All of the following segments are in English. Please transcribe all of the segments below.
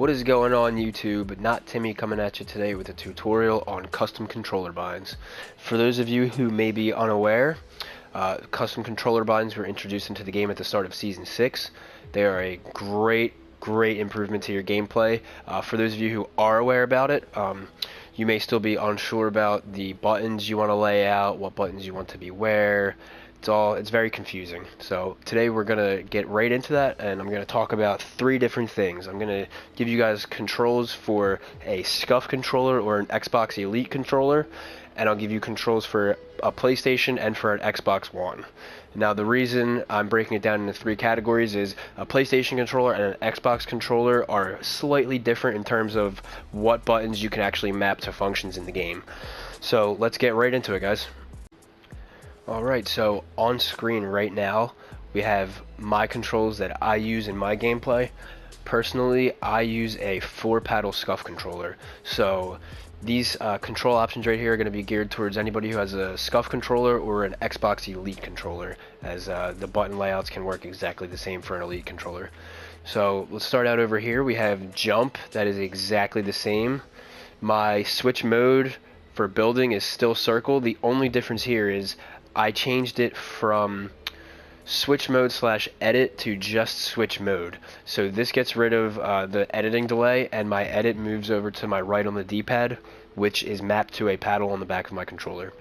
What is going on YouTube? Not Timmy coming at you today with a tutorial on custom controller binds. For those of you who may be unaware, custom controller binds were introduced into the game at the start of Season 6. They are a great improvement to your gameplay. For those of you who are aware about it, you may still be unsure about the buttons you want to lay out, what buttons you want to be where. It's very confusing. So today we're gonna get right into that, and I'm gonna talk about 3 different things. I'm gonna give you guys controls for a SCUF controller or an Xbox Elite controller, and I'll give you controls for a PlayStation and for an Xbox One. Now the reason I'm breaking it down into 3 categories is a PlayStation controller and an Xbox controller are slightly different in terms of what buttons you can actually map to functions in the game. So let's get right into it, guys. Alright, so on screen right now we have my controls that I use in my gameplay. Personally, I use a 4-paddle SCUF controller. So these control options right here are going to be geared towards anybody who has a SCUF controller or an Xbox Elite controller, as the button layouts can work exactly the same for an Elite controller. So let's start out over here. We have jump, that is exactly the same. My switch mode for building is still circle. The only difference here is I changed it from switch mode / edit to just switch mode. So this gets rid of the editing delay, and my edit moves over to my right on the D-pad, which is mapped to a paddle on the back of my controller.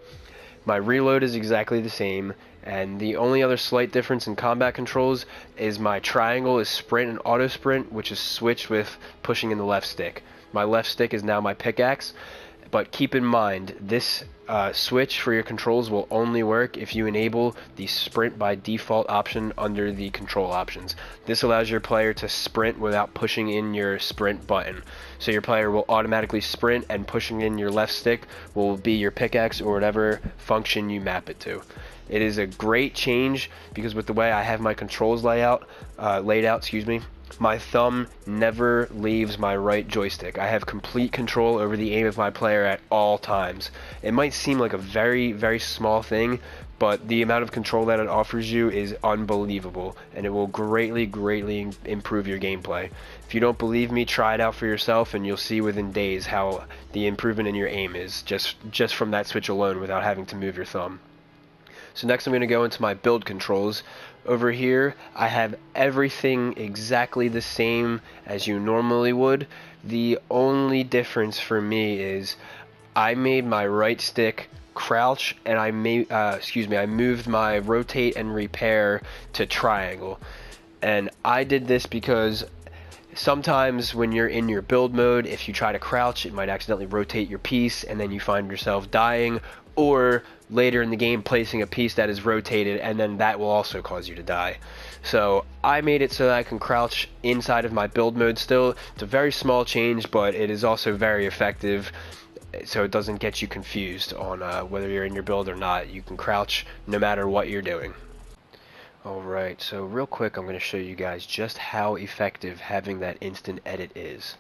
My reload is exactly the same, and the only other slight difference in combat controls is my triangle is sprint and auto sprint, which is switched with pushing in the left stick. My left stick is now my pickaxe. But keep in mind, this switch for your controls will only work if you enable the sprint by default option under the control options. This allows your player to sprint without pushing in your sprint button. So your player will automatically sprint, and pushing in your left stick will be your pickaxe or whatever function you map it to. It is a great change because with the way I have my controls laid out, my thumb never leaves my right joystick. I have complete control over the aim of my player at all times. It might seem like a very small thing, but the amount of control that it offers you is unbelievable, and it will greatly improve your gameplay. If you don't believe me, try it out for yourself, and you'll see within days how the improvement in your aim is just from that switch alone without having to move your thumb. So next I'm going to go into my build controls. Over here I have everything exactly the same as you normally would. The only difference for me is I made my right stick crouch, and I moved my rotate and repair to triangle. And I did this because sometimes when you're in your build mode, if you try to crouch, it might accidentally rotate your piece and then you find yourself dying, or later in the game placing a piece that is rotated, and then that will also cause you to die. So I made it so that I can crouch inside of my build mode still. It's a very small change, but it is also very effective, so it doesn't get you confused on whether you're in your build or not. You can crouch no matter what you're doing. Alright, so real quick I'm going to show you guys just how effective having that instant edit is.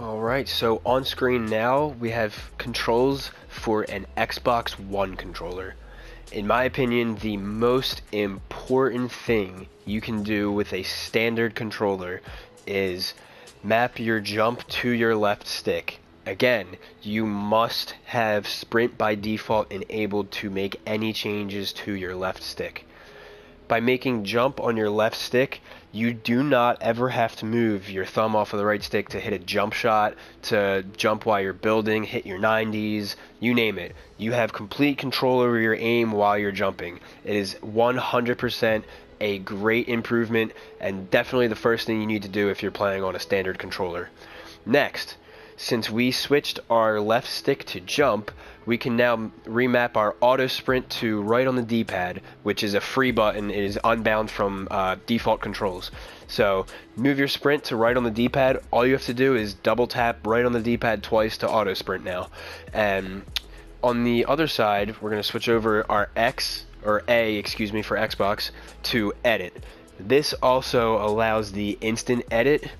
Alright, so on screen now we have controls for an Xbox One controller. In my opinion, the most important thing you can do with a standard controller is map your jump to your left stick. Again, you must have sprint by default enabled to make any changes to your left stick. By making jump on your left stick, you do not ever have to move your thumb off of the right stick to hit a jump shot, to jump while you're building, hit your 90s, you name it. You have complete control over your aim while you're jumping. It is 100% a great improvement, and definitely the first thing you need to do if you're playing on a standard controller. Next, since we switched our left stick to jump, we can now remap our auto sprint to right on the D-pad, which is a free button. It is unbound from default controls. So move your sprint to right on the D-pad. All you have to do is double tap right on the D-pad twice to auto sprint now. And On the other side, we're going to switch over our A, excuse me, for Xbox to edit. This also allows the instant edit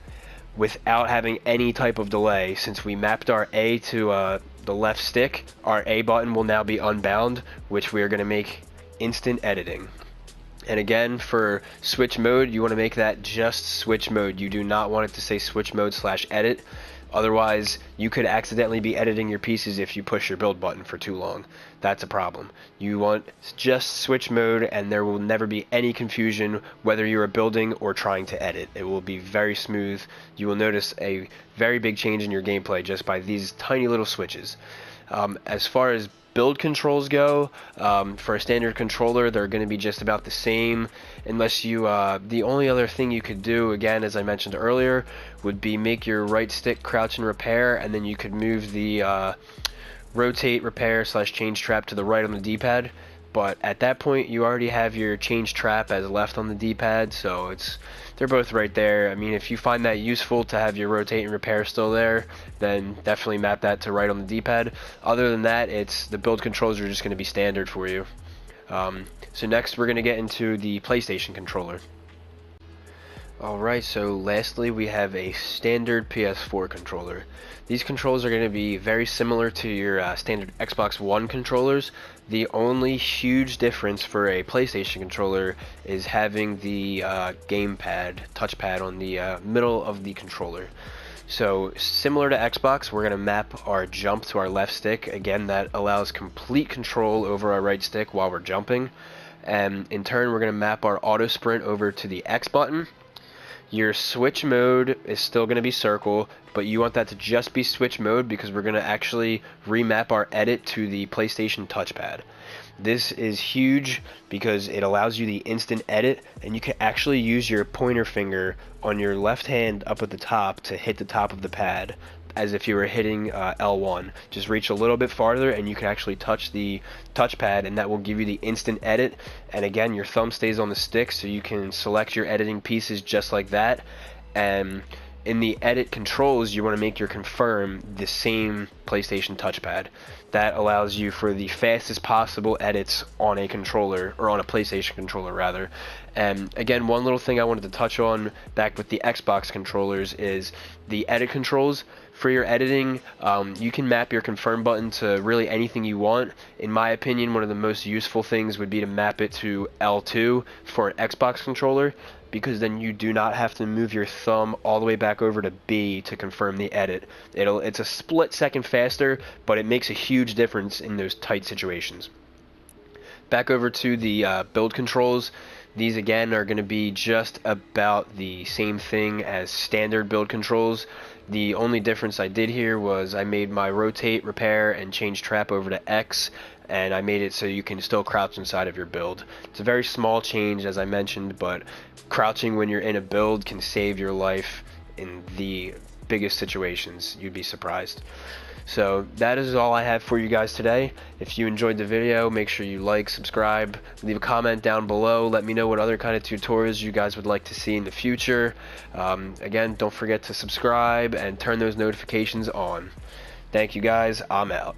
without having any type of delay. Since we mapped our A to the left stick, our A button will now be unbound, which we are going to make instant editing. And again, for switch mode, you want to make that just switch mode. You do not want it to say switch mode / edit. Otherwise, you could accidentally be editing your pieces if you push your build button for too long. That's a problem. You want just switch mode, and there will never be any confusion whether you are building or trying to edit. It will be very smooth. You will notice a very big change in your gameplay just by these tiny little switches. As far as build controls go, for a standard controller, they're going to be just about the same, unless you the only other thing you could do, again, as I mentioned earlier, would be make your right stick crouch and repair, and then you could move the rotate, repair / change trap to the right on the D-pad. But at that point, you already have your change trap as left on the D-pad, so they're both right there. I mean, if you find that useful to have your rotate and repair still there, then definitely map that to right on the D-pad. Other than that, the build controls are just going to be standard for you. So next, we're going to get into the PlayStation controller. Alright, so lastly we have a standard PS4 controller. These controls are going to be very similar to your standard Xbox One controllers. The only huge difference for a PlayStation controller is having the gamepad, touchpad on the middle of the controller. So similar to Xbox, we're going to map our jump to our left stick. Again, that allows complete control over our right stick while we're jumping. And in turn, we're going to map our auto sprint over to the X button. Your switch mode is still going to be circle, but you want that to just be switch mode because we're going to actually remap our edit to the PlayStation touchpad. This is huge because it allows you the instant edit, and you can actually use your pointer finger on your left hand up at the top to hit the top of the pad as if you were hitting L1. Just reach a little bit farther and you can actually touch the touchpad, and that will give you the instant edit. And again, your thumb stays on the stick, so you can select your editing pieces just like that. And in the edit controls, you want to make your confirm the same PlayStation touchpad. That allows you for the fastest possible edits on a controller, or on a PlayStation controller rather. And again, one little thing I wanted to touch on back with the Xbox controllers is the edit controls. For your editing, you can map your confirm button to really anything you want. In my opinion, one of the most useful things would be to map it to L2 for an Xbox controller, because then you do not have to move your thumb all the way back over to B to confirm the edit. It's a split second faster, but it makes a huge difference in those tight situations. Back over to the build controls. These again are going to be just about the same thing as standard build controls. The only difference I did here was I made my rotate, repair, and change trap over to X, and I made it so you can still crouch inside of your build. It's a very small change, as I mentioned, but crouching when you're in a build can save your life in the biggest situations. You'd be surprised. So that is all I have for you guys today. If you enjoyed the video, make sure you like, subscribe, leave a comment down below. Let me know what other kind of tutorials you guys would like to see in the future. Again, don't forget to subscribe and turn those notifications on. Thank you guys. I'm out.